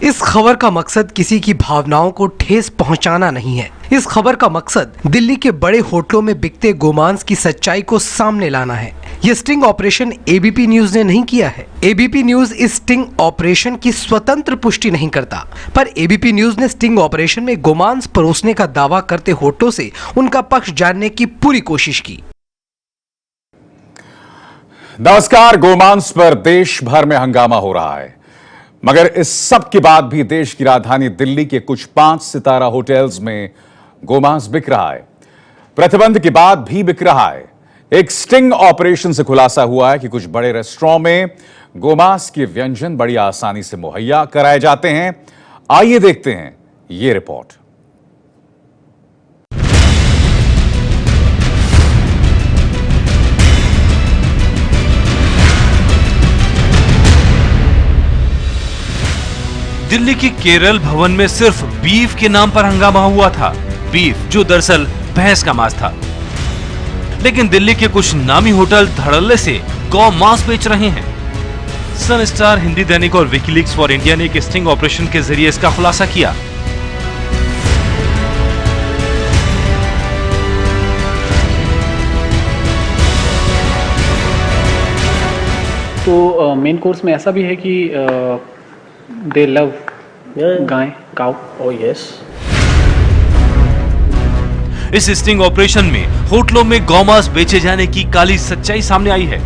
इस खबर का मकसद किसी की भावनाओं को ठेस पहुंचाना नहीं है। इस खबर का मकसद दिल्ली के बड़े होटलों में बिकते गोमांस की सच्चाई को सामने लाना है। ये स्टिंग ऑपरेशन एबीपी न्यूज ने नहीं किया है। एबीपी न्यूज इस स्टिंग ऑपरेशन की स्वतंत्र पुष्टि नहीं करता, पर एबीपी न्यूज ने स्टिंग ऑपरेशन में गोमांस परोसने का दावा करते होटलों से उनका पक्ष जानने की पूरी कोशिश की। नमस्कार। गोमांस पर देश भर में हंगामा हो रहा है, मगर इस सब के बाद भी देश की राजधानी दिल्ली के कुछ 5 सितारा होटल्स में गोमांस बिक रहा है। प्रतिबंध के बाद भी बिक रहा है। एक स्टिंग ऑपरेशन से खुलासा हुआ है कि कुछ बड़े रेस्टोरेंट में गोमांस के व्यंजन बड़ी आसानी से मुहैया कराए जाते हैं। आइए देखते हैं ये रिपोर्ट। दिल्ली के केरल भवन में सिर्फ बीफ के नाम पर हंगामा हुआ था। बीफ जो दरअसल भैंस का मांस था, लेकिन दिल्ली के कुछ नामी होटल धड़ल्ले से गौ मांस बेच रहे हैं। सन स्टार, हिंदी दैनिक और विकीलीक्स फॉर इंडिया ने एक स्टिंग ऑपरेशन के जरिए इसका खुलासा किया। तो मेन कोर्स में ऐसा भी है कि they love guy, cow. Oh yes. इस स्टिंग ऑपरेशन में होटलों में गौमांस बेचे जाने की काली सच्चाई सामने आई है।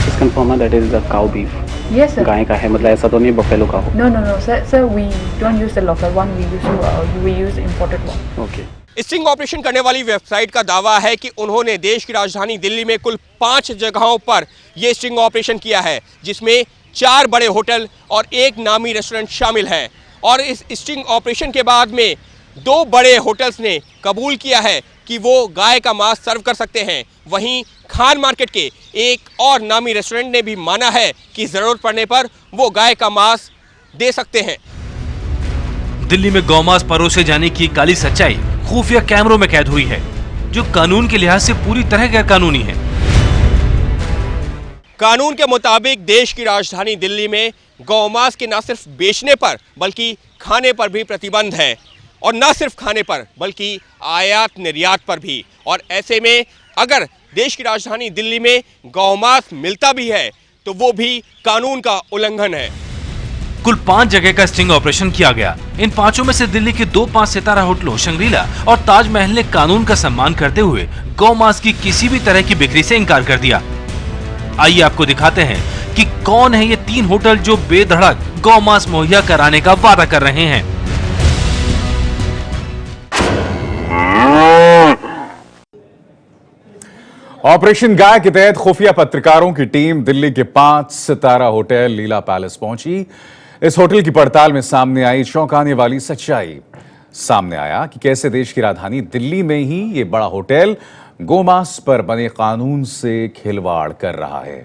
Just confirm that is the cow beef. Yes, sir. गाय का है, मतलब ऐसा तो नहीं बफेलो का हो। No, sir. We don't use the local one. We use imported one. Okay. Sting operation करने वाली वेबसाइट का दावा है कि उन्होंने देश की राजधानी दिल्ली में कुल 5 जगहों पर यह स्टिंग ऑपरेशन किया है, जिसमें 4 बड़े होटल और 1 नामी रेस्टोरेंट शामिल है। और इस स्टिंग ऑपरेशन के बाद में 2 बड़े होटल्स ने कबूल किया है कि वो गाय का मांस सर्व कर सकते हैं। वहीं खान मार्केट के एक और नामी रेस्टोरेंट ने भी माना है कि ज़रूरत पड़ने पर वो गाय का मांस दे सकते हैं। दिल्ली में गौमांस परोसे जाने की काली सच्चाई खुफिया कैमरों में कैद हुई है, जो कानून के लिहाज से पूरी तरह गैर कानूनी है। कानून के मुताबिक देश की राजधानी दिल्ली में गौमांस के न सिर्फ बेचने पर बल्कि खाने पर भी प्रतिबंध है, और न सिर्फ खाने पर बल्कि आयात निर्यात पर भी। और ऐसे में अगर देश की राजधानी दिल्ली में गौमांस मिलता भी है तो वो भी कानून का उल्लंघन है। कुल 5 जगह का स्टिंग ऑपरेशन किया गया। इन 5 में से दिल्ली के 2 5 सितारा होटलों शंग्रीला और ताजमहल ने कानून का सम्मान करते हुए गौमांस की किसी भी तरह की बिक्री से इनकार कर दिया। आइए आपको दिखाते हैं कि कौन है ये 3 होटल जो बेधड़क गौमांस मुहैया कराने का वादा कर रहे हैं। ऑपरेशन गाय के तहत खुफिया पत्रकारों की टीम दिल्ली के 5 सितारा होटल लीला पैलेस पहुंची। इस होटल की पड़ताल में सामने आई चौंकाने वाली सच्चाई। सामने आया कि कैसे देश की राजधानी दिल्ली में ही ये बड़ा होटल गोमांस पर बने कानून से खिलवाड़ कर रहा है।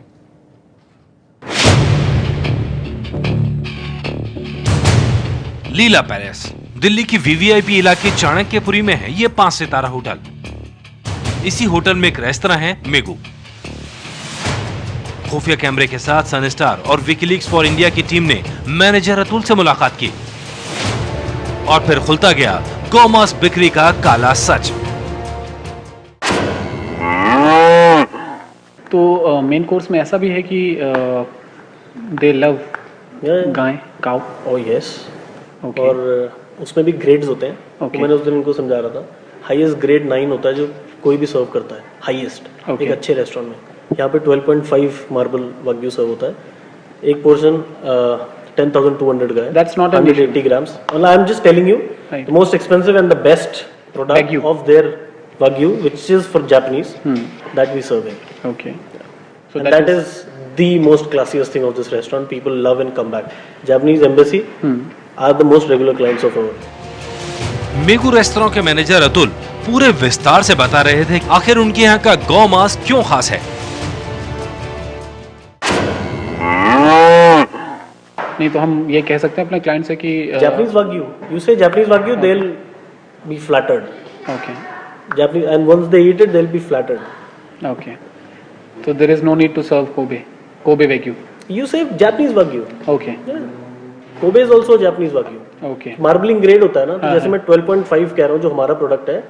लीला पैलेस दिल्ली की वीवीआईपी इलाके चाणक्यपुरी में है ये 5 सितारा होटल। इसी होटल में एक रेस्तरां है मेगू। खुफिया कैमरे के साथ सन स्टार और विकीलीक्स फॉर इंडिया की टीम ने मैनेजर अतुल से मुलाकात की और फिर खुलता गया गौमांस बिक्री का काला सच। तो मेन कोर्स में ऐसा भी है कि they love guy, cow. Oh yes. Okay. और उसमें भी ग्रेड्स होते हैं। Okay. तो मैंने उस दिन उनको समझा रहा था, हाईएस्ट ग्रेड 9 होता है जो कोई भी सर्व करता है, हाईएस्ट। Okay. एक अच्छे रेस्टोरेंट में यहाँ पे 12.5 मार्बल वाग्यू सर्व होता है। एक पोर्शन 10,200 का है। That's not an 180 grams. Well, I'm just telling you, Right. the most expensive and the best product Wagyu. of their wagyu, which is for Japanese, that we serve in. Okay. So And that is the most classiest thing of this restaurant. People love and come back. Japanese embassy are the most regular clients of ours. Megu restaurant के manager Atul पूरे विस्तार से बता रहे थे आखिर उनके यहाँ का गौमांस क्यों खास है। नहीं तो हम ये कह सकते हैं अपने क्लाइंट से कि Japanese wagyu. You say Japanese wagyu, they'll be flattered. Okay. Japanese, and once they eat it, they'll be flattered. Okay. So there is no need to serve Kobe Wagyu. You say Japanese wagyu. Okay. Yeah. Kobe is also Japanese wagyu. Okay marbling grade होता है ना, तो जैसे मैं 12.5 कह रहा हूँ जो हमारा प्रोडक्ट है,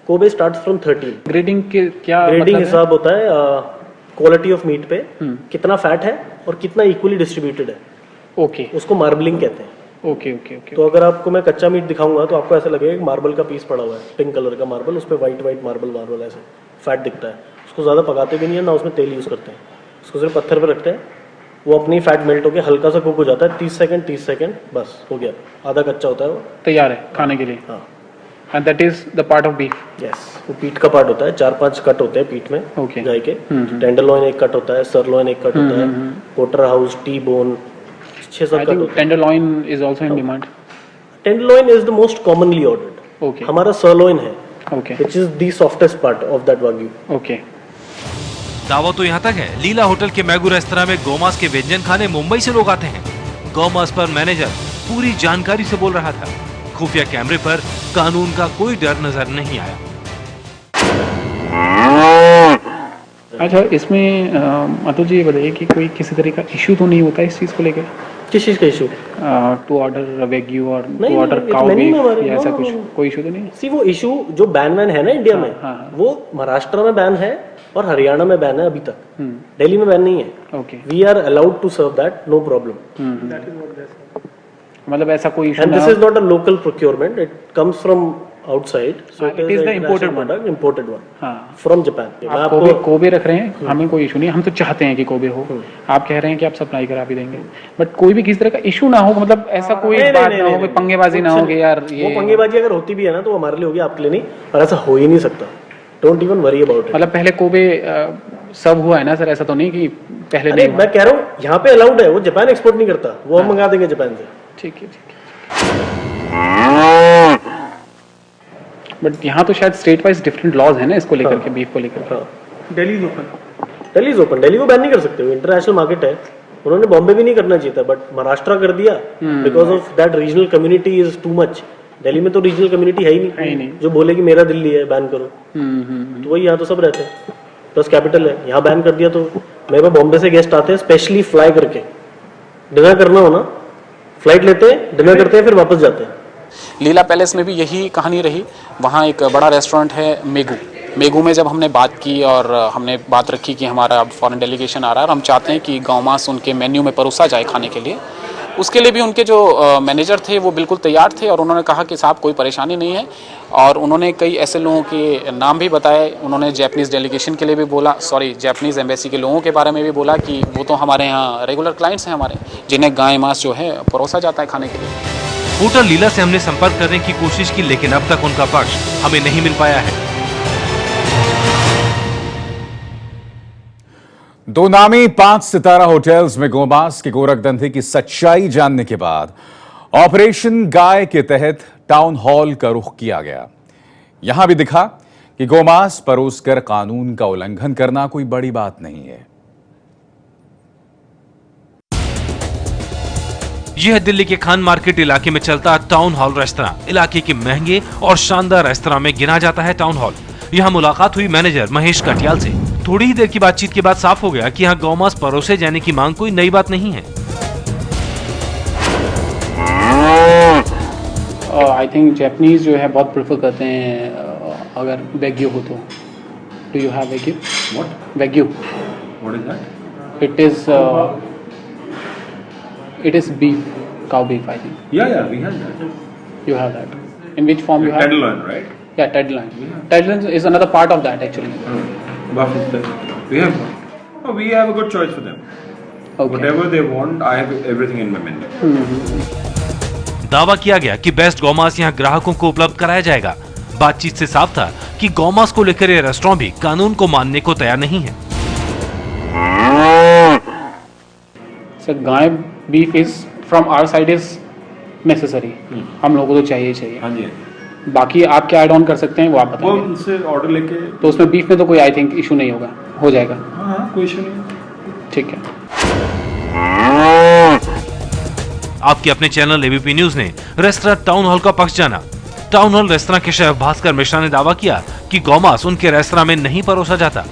कोबे स्टार्ट फ्रॉम 13। ग्रेडिंग के क्या ग्रेडिंग मतलब हिसाब होता है क्वालिटी ऑफ मीट पे कितना फैट है और कितना इक्वली डिस्ट्रीब्यूटेड है, है? ओके उसको मार्बलिंग कहते हैं। ओके ओके ओके तो अगर आपको मैं कच्चा मीट दिखाऊंगा तो आपको ऐसा लगेगा कि मार्बल का पीस पड़ा हुआ है, पिंक कलर का मार्बल, उस पर व्हाइट मार्बल ऐसे फैट दिखता है। उसको ज़्यादा पकाते भी नहीं है ना, उसमें तेल यूज़ करते हैं, उसको सिर्फ पत्थर पर रखते हैं, वो अपनी फैट मेल्ट होकर हल्का सा कुक हो जाता है, 30 सेकंड बस हो गया, आधा कच्चा होता है वो। तैयार है खाने के लिए। हाँ and that is the part of beef. Yes, वो पीठ का पार्ट होता है, 4-5 कट होते हैं पीठ में Okay. गाय के। टेंडरलॉइन एक कट होता है, सरलॉइन एक कट होता है, porter house, T bone, 6-7 I cut think होते हैं। Tenderloin is also in demand. Tenderloin is the most commonly ordered. Okay हमारा सरलॉइन है okay which is the softest part of that wagyu। Okay. दावा तो यहाँ तक है, लीला होटल के मैगू रेस्तरां में गौमांस के व्यंजन खाने मुंबई से लोग आते हैं। गौमांस पर मैनेजर पूरी जानकारी से बोल रहा था। खुफिया कैमरे पर कानून का कोई डर नजर नहीं आया। अच्छा, इसमें अतुल जी ये बताइए कि कोई किसी तरह का इशू तो नहीं होता इस चीज को लेकर? किस चीज का इशू? टू ऑर्डर वेग्यू और नहीं, टू ऑर्डर नहीं, काउ menu बीफ में हमारे- या no, ऐसा no, कुछ? no, no। कोई इशू तो नहीं? सी वो इशू जो बैन है ना इंडिया में, हाँ। वो महाराष्ट्र में बैन है और हरियाणा में बैन है अभी तक, दिल्ली में बैन नहीं है। Okay. We are allowed to serve that, no problem. मतलब ऐसा कोई इशू एंड ना this is not a local procurement, it comes from outside, so हाँ, it is the imported one. imported one हाँ। From Japan. आप Kobe रख रहे हैं, हमें कोई इशू नहीं, हम तो चाहते हैं कि कोबे हो। आप कह रहे हैं कि आप सप्लाई करा भी देंगे, बट कोई भी किसी तरह का इशू ना हो, मतलब ऐसा कोई बात ना हो, कोई पंगेबाजी ना हो कि यार वो ये, पंगेबाजी अगर होती भी है ना तो वो हमारे लिए होगी, आपके लिए नहीं, और ऐसा हो ही नहीं सकता। Don't even worry about it. मतलब पहले कोबे सब हुआ है ना सर, ऐसा तो नहीं कि पहले अरे नहीं मैं कह रहा हूँ यहाँ पे अलाउड है, वो जापान एक्सपोर्ट नहीं करता, वो हम मंगा देंगे जापान से। ठीक है। बट यहाँ तो शायद स्टेट वाइज डिफरेंट लॉज है ना इसको लेकर के, बीफ को लेकर। हाँ, दिल्ली इज ओपन, दिल्ली को बैन नहीं कर सकते, वो इंटरनेशनल मार्केट है। उन्होंने बॉम्बे भी नहीं करना चाहिए था, बट महाराष्ट्र कर दिया because of that regional community is too much. Delhi में तो रीजनल कम्युनिटी है ही नहीं जो बोले कि मेरा दिल्ली है, बैन करो। तो वही, यहाँ तो सब रहते हैं, प्लस कैपिटल है, यहाँ बैन कर दिया। तो मेरे पास बॉम्बे से गेस्ट आते हैं स्पेशली फ्लाई करके, डिनर करना हो ना, फ्लाइट लेते हैं, डिनर करते हैं, फिर वापस जाते हैं। लीला पैलेस में भी यही कहानी रही। वहाँ एक बड़ा रेस्टोरेंट है मेगू में जब हमने बात की और हमने बात रखी कि हमारा फॉरेन डेलीगेशन आ रहा है और हम चाहते हैं कि गौमांस उनके मेन्यू में परोसा जाए खाने के लिए, उसके लिए भी उनके जो मैनेजर थे वो बिल्कुल तैयार थे और उन्होंने कहा कि साहब कोई परेशानी नहीं है। और उन्होंने कई ऐसे लोगों के नाम भी बताए। उन्होंने जैपनीज़ डेलीगेशन के लिए भी बोला, जैपनीज़ एम्बेसी के लोगों के बारे में भी बोला कि वो तो हमारे यहाँ रेगुलर क्लाइंट्स हैं हमारे, जिन्हें गाय मांस जो है परोसा जाता है खाने के लिए। होटल लीला से हमने संपर्क करने की कोशिश की, लेकिन अब तक उनका पक्ष हमें नहीं मिल पाया है। दो नामी 5 सितारा होटल्स में गोमांस के गोरखधंधे की सच्चाई जानने के बाद ऑपरेशन गाय के तहत टाउन हॉल का रुख किया गया। यहां भी दिखा कि गोमांस परोसकर कानून का उल्लंघन करना कोई बड़ी बात नहीं है। यह दिल्ली के खान मार्केट इलाके में चलता टाउन हॉल रेस्तरां। इलाके के महंगे और शानदार रेस्तरां में गिना जाता है टाउन हॉल। यहाँ मुलाकात हुई मैनेजर महेश कटियाल से। थोड़ी ही देर की बातचीत के बाद साफ हो गया कि यहाँ गौमांस परोसे जाने की मांग कोई नई बात नहीं है। आई थिंक जैपनीज जो है बहुत प्रेफर करते हैं अगर वेग्यू हो तो। Do you have wagyu? What? Wagyu. What is that? It is beef, cow beef, I think. Yeah, we have that. You have that. In which form you have? Tenderloin, right? Yeah, tenderloin. Tenderloin is another part of that actually. Buff is the, we have one. Oh, we have a good choice for them. Okay. Whatever they want, I have everything in my menu. दावा किया गया कि best गौमांस यहाँ ग्राहकों को उपलब्ध कराया जाएगा। बातचीत से साफ था कि गौमांस को लेकर ये रेस्टोरेंट भी कानून को मानने को तैयार नहीं है। So guy beef is from our side is necessary. हम लोगों को तो चाहिए ही चाहिए। हाँ जी। बाकी आप क्या ऐड ऑन कर सकते हैं वो आप वो बताएंगे। उनसे ऑर्डर लेके। तो उसमें बीफ में तो कोई आई थिंक इशू नहीं होगा, हो जाएगा। हाँ, कोई इशू नहीं। ठीक है। आपके अपने चैनल एबीपी न्यूज ने रेस्तरां टाउन हॉल का पक्ष जाना। टाउन हॉल रेस्तरां के शेफ भास्कर मिश्रा ने दावा किया कि गौमांस उनके रेस्तरां में नहीं परोसा जाता।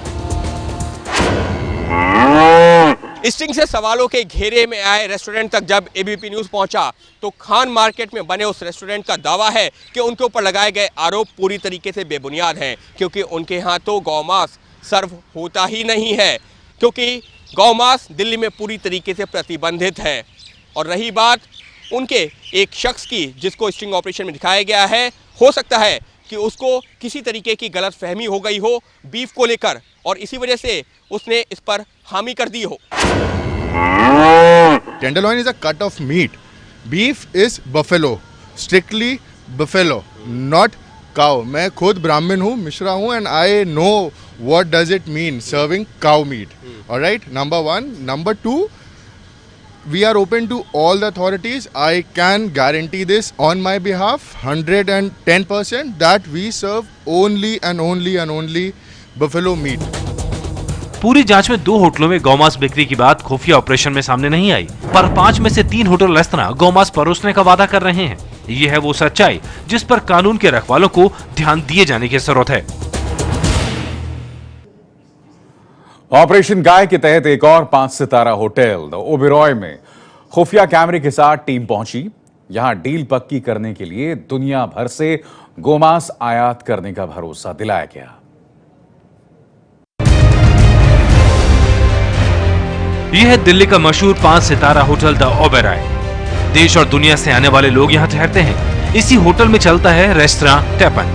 स्टिंग से सवालों के घेरे में आए रेस्टोरेंट तक जब एबीपी न्यूज़ पहुंचा तो खान मार्केट में बने उस रेस्टोरेंट का दावा है कि उनके ऊपर लगाए गए आरोप पूरी तरीके से बेबुनियाद हैं, क्योंकि उनके यहाँ तो गौमांस सर्व होता ही नहीं है, क्योंकि गौमांस दिल्ली में पूरी तरीके से प्रतिबंधित है। और रही बात उनके एक शख्स की जिसको स्टिंग ऑपरेशन में दिखाया गया है, हो सकता है कि उसको किसी तरीके की गलत फहमी हो गई हो बीफ को लेकर और इसी वजह से उसने इस पर हामी कर दी हो। Tenderloin is a cut of meat. Beef is buffalo, strictly buffalo, not cow. मैं खुद ब्राह्मण हूँ, मिश्रा हूँ, and I know what does it mean serving cow meat. All right, number one. Number two, we are open to all the authorities. I can guarantee this on my behalf, 110% that we serve only and only and only buffalo meat. पूरी जांच में 2 होटलों में गौमांस बिक्री की बात खुफिया operation में सामने नहीं आई, पर 5 में से 3 होटल रेस्तरां गौमांस परोसने का वादा कर रहे हैं। ये है वो सच्चाई जिस पर कानून के रखवालों को ध्यान दिए जाने की जरूरत है। ऑपरेशन गाय के तहत एक और 5 सितारा होटल द ओबेरॉय में खुफिया कैमरे के साथ टीम पहुंची। यहां डील पक्की करने के लिए दुनिया भर से गोमांस आयात करने का भरोसा दिलाया गया। यह है दिल्ली का मशहूर 5 सितारा होटल द ओबेरॉय। देश और दुनिया से आने वाले लोग यहाँ ठहरते हैं। इसी होटल में चलता है रेस्तरां टैपन।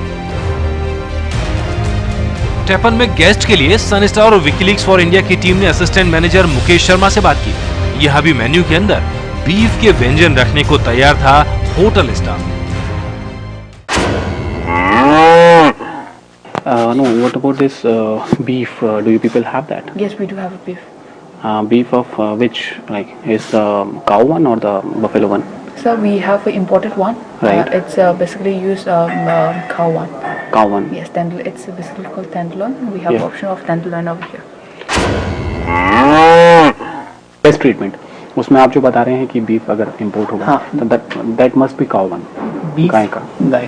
टैपन में गेस्ट के लिए सनस्टार और विकीलीक्स फॉर इंडिया की टीम ने असिस्टेंट मैनेजर मुकेश शर्मा से बात की। यह भी मेन्यू के अंदर बीफ के व्यंजन रखने को तैयार था hotel staff. No, what about this beef? Do you people have that? Yes, we do have a beef. Beef of which, like, is the cow one or the buffalo one? So we have an imported one. Right. It's basically used cow one. Cow one. Yes, it's basically called tenderloin. We have Yeah. option of tenderloin over here. Best treatment. उसमें आप जो बता रहे हैं कि beef अगर import होगा, हाँ. तो that must be cow one. Beef गाय का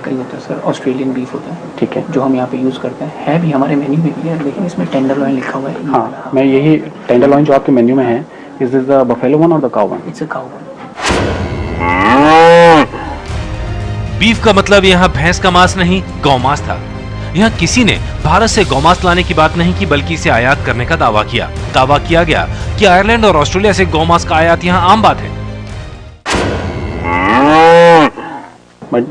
ही होता है सर, ऑस्ट्रेलियन बीफ होता है। ठीक है, जो हम यहाँ पे यूज़ करते हैं भी हमारे मेन्यू में भी है, लेकिन इसमें टेंडरलॉइन लिखा हुआ है। हाँ, मैं यही टेंडरलॉइन जो आपके मेन्यू में है, is this the buffalo one और the cow one? It's a cow one. Beef का मतलब यहाँ भैंस का मांस नहीं, गौमांस था। यहाँ किसी ने भारत से गौमांस लाने की बात नहीं की, बल्कि इसे आयात करने का दावा किया। दावा किया गया कि आयरलैंड और ऑस्ट्रेलिया से गौमांस का आयात यहाँ आम बात है। But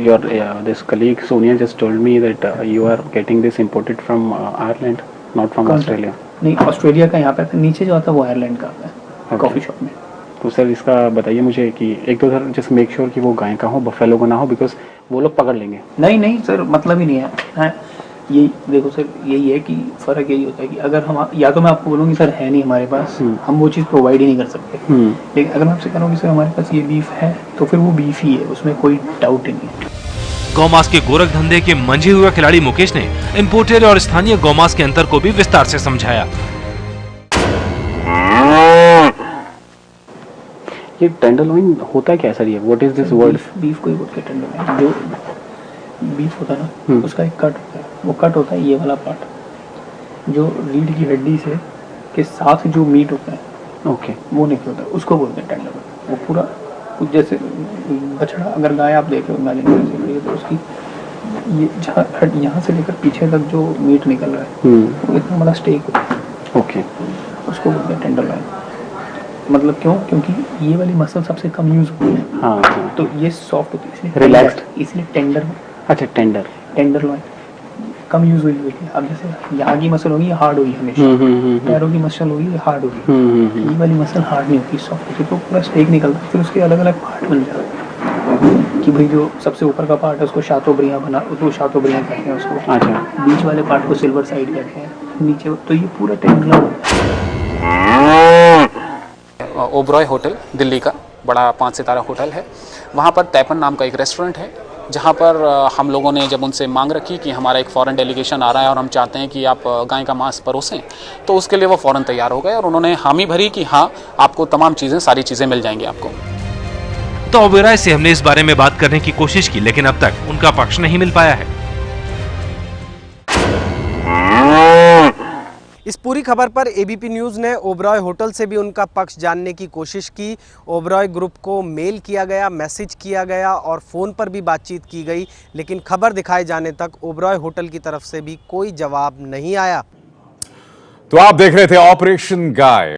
your this colleague Sonia just told me that you are getting this imported from Ireland, not from Australia. नहीं, ऑस्ट्रेलिया का यहाँ पे नीचे जो आता है वो आयरलैंड का आता है कॉफी शॉप में। तो सर इसका बताइए मुझे कि एक तो सर जस्ट मेक श्योर कि वो गाय का हो, बफेलो का ना हो, बिकॉज वो लोग पकड़ लेंगे। नहीं सर, मतलब ही नहीं है। ये देखो सर, यही है कि फ़र्क यही होता है कि अगर हम, या तो मैं आपको बोलूँगी सर है नहीं हमारे पास, हम वो चीज़ प्रोवाइड ही नहीं कर सकते, लेकिन अगर मैं आपसे कहूँगी सर हमारे पास ये बीफ है, तो फिर वो बीफ ही है, उसमें कोई डाउट ही नहीं है। गौमांस के गोरख धंधे के मंझे हुए खिलाड़ी मुकेश ने इंपोर्टेड और स्थानीय गौमांस के अंतर को भी विस्तार से समझाया। ये टेंडरलॉइन होता है क्या सर? ये what is this word? Beef को ही बोलते हैं टेंडरलॉइन। जो बीफ होता है ना, उसका एक कट होता है, वो कट होता है ये वाला पार्ट जो रीढ़ की हड्डी से के साथ जो मीट होता है, ओके, वो निकलता है, उसको बोलते हैं टेंडरलॉइन। वो पूरा कुछ जैसे बछड़ा, अगर गाय आप देख रहे हो तो उसकी ये जहाँ यहाँ से लेकर पीछे तक जो मीट निकल रहा है वो इतना बड़ा स्टेक होता है। ओके, उसको बोलते हैं टेंडरलॉइन। मतलब क्यों? क्योंकि ये वाली मसल सबसे कम यूज होती है। हाँ, तो ये सॉफ्ट होती है, इसलिए रिलैक्स्ड, इसलिए टेंडर। अच्छा, टेंडरलॉइन कम यूज हुई होती है। अब जैसे यहाँ की मसल होगी ये हार्ड होगी हमेशा, पैरों की मसल होगी ये हार्ड होगी, ये वाली मसल हार्ड नहीं होती, सॉफ्ट होती है। तो पूरा स्टेक निकलता है, फिर उसके अलग अलग पार्ट बन जाते हैं कि भाई जो सबसे ऊपर का पार्ट है उसको शातोब्रियाँ बना, तो शातोब्रियाँ कहते हैं उसको। अच्छा, बीच वाले पार्ट को सिल्वर साइड कहते हैं, नीचे। तो ये पूरा टेंडरलॉइन। ओबरॉय होटल दिल्ली का बड़ा 5 सितारा होटल है। वहाँ पर तैपन नाम का एक रेस्टोरेंट है, जहाँ पर हम लोगों ने जब उनसे मांग रखी कि हमारा एक फ़ॉरेन डेलीगेशन आ रहा है और हम चाहते हैं कि आप गाय का मांस परोसें, तो उसके लिए वो फ़ौरन तैयार हो गए और उन्होंने हामी भरी कि हाँ, आपको तमाम चीज़ें, सारी चीज़ें मिल जाएंगी आपको। तो ओबेरॉय से हमने इस बारे में बात करने की कोशिश की, लेकिन अब तक उनका पक्ष नहीं मिल पाया है। इस पूरी खबर पर एबीपी न्यूज़ ने ओबरॉय होटल से भी उनका पक्ष जानने की कोशिश की। ओबरॉय ग्रुप को मेल किया गया, मैसेज किया गया और फ़ोन पर भी बातचीत की गई, लेकिन खबर दिखाए जाने तक ओबरॉय होटल की तरफ से भी कोई जवाब नहीं आया। तो आप देख रहे थे ऑपरेशन गाय।